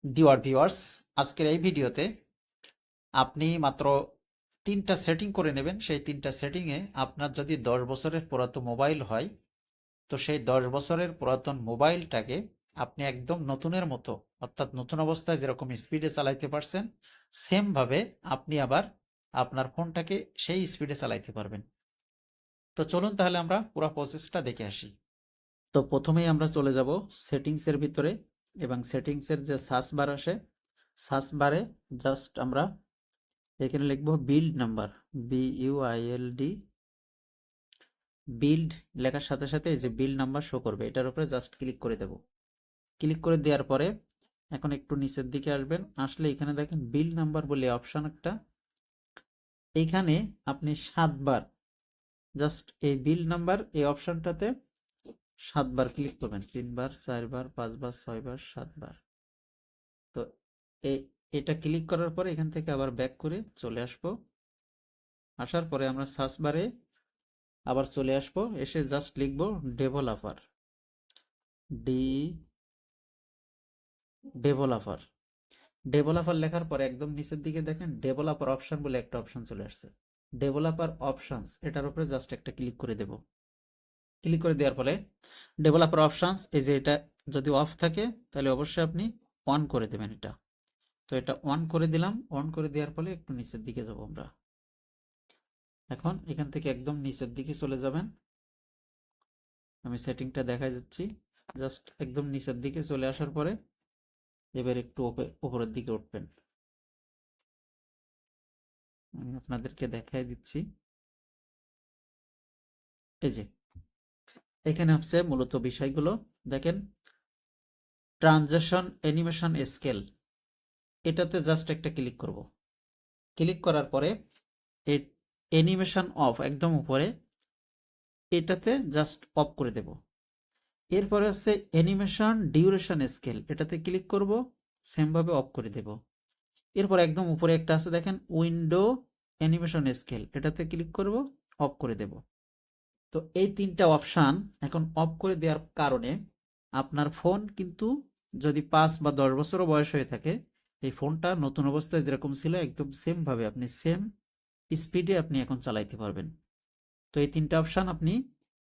Dear viewers, আজকের এই ভিডিওতে আপনি মাত্র 3টা সেটিং করে নেবেন। সেই 3টা সেটিংয়ে আপনার যদি 10 বছরের পুরাতন মোবাইল হয়, তো সেই 10 বছরের পুরাতন মোবাইলটাকে আপনি একদম নতুনের মতো, অর্থাৎ নতুন অবস্থায় যেরকম স্পিডে চালাইতে পারছেন, সেমভাবে আপনি আবার আপনার ফোনটাকে সেই স্পিডে চালাইতে পারবেন। তো চলুন তাহলে আমরা পুরো প্রসেসটা দেখে আসি। তো প্রথমেই আমরা চলে যাব সেটিংসের ভিতরে, এবং সেটিংসের যে সার্চ বার আসে, সার্চ বারে জাস্ট আমরা এখানে লিখব বিল্ড নাম্বার, BUILD। বিল্ড লেখার সাথে সাথে এই যে বিল্ড নাম্বার শো করবে, এটার উপরে জাস্ট ক্লিক করে দেব। ক্লিক করে দেওয়ার পরে এখন একটু নিচের দিকে আসবেন, আসলে এখানে দেখেন বিল্ড নাম্বার বলে অপশন একটা, এইখানে আপনি 7বার জাস্ট এই বিল্ড নাম্বার এই অপশনটাতে 7বার ক্লিক করবেন, 3বার, 4বার, 5বার, 6বার, 7বার। তো এটা ক্লিক করার পরে এখান থেকে আবার ব্যাক করে চলে আসবো। আসার পরে আমরা সার্চ বারে আবার চলে আসবো, এসে জাস্ট লিখবো ডেভেলপার, ডি ডেভেলপার। ডেভেলপার লেখার পরে একদম নিচের দিকে দেখেন ডেভেলপার অপশন বলে একটা অপশন চলে আসছে, ডেভেলপার অপশনস, এটার উপরে জাস্ট একটা ক্লিক করে দেব। ক্লিক করে দেওয়ার ফলে ডেভেলপার অপশনস, এই যে এটা যদি অফ থাকে তাহলে অবশ্যই আপনি অন করে দেবেন এটা। তো এটা অন করে দিলাম। অন করে দেওয়ার ফলে একটু নিচের দিকে যাব আমরা। এখন এখান থেকে একদম নিচের দিকে চলে যাবেন, আমি সেটিংটা দেখা যাচ্ছি। জাস্ট একদম নিচের দিকে চলে আসার পরে এবার একটু উপরের দিকে উঠবেন, আমি আপনাদেরকে দেখাই দিচ্ছি। এই যে এখানে হচ্ছে মূলত বিষয়গুলো দেখেন, ট্রানজিশন অ্যানিমেশন স্কেল, এটাতে জাস্ট একটা ক্লিক করব। ক্লিক করার পরে এই অ্যানিমেশন অফ একদম উপরে, এটাতে জাস্ট অফ করে দেব। এরপরে হচ্ছে অ্যানিমেশন ডিউরেশন স্কেল, এটাতে ক্লিক করব, সেমভাবে অফ করে দেব। এরপর একদম উপরে একটা আছে দেখেন উইন্ডো অ্যানিমেশন স্কেল, এটাতে ক্লিক করব, অফ করে দেব। তো এই 3টা অপশান এখন অফ করে দেওয়ার কারণে আপনার ফোন কিন্তু যদি 5 বা 10 বছরও বয়স হয়ে থাকে, এই ফোনটা নতুন অবস্থায় যেরকম ছিল একদম সেমভাবে আপনি সেম স্পিডে আপনি এখন চালাইতে পারবেন। তো এই 3টা অপশান আপনি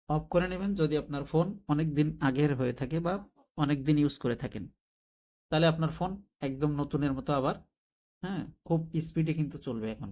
অফ করে নেবেন যদি আপনার ফোন অনেক দিন আগের হয়ে থাকে বা অনেক দিন ইউজ করে থাকেন, তাহলে আপনার ফোন একদম নতুনের মতো আবার, হ্যাঁ, খুব স্পিডে কিন্তু চলবে এখন।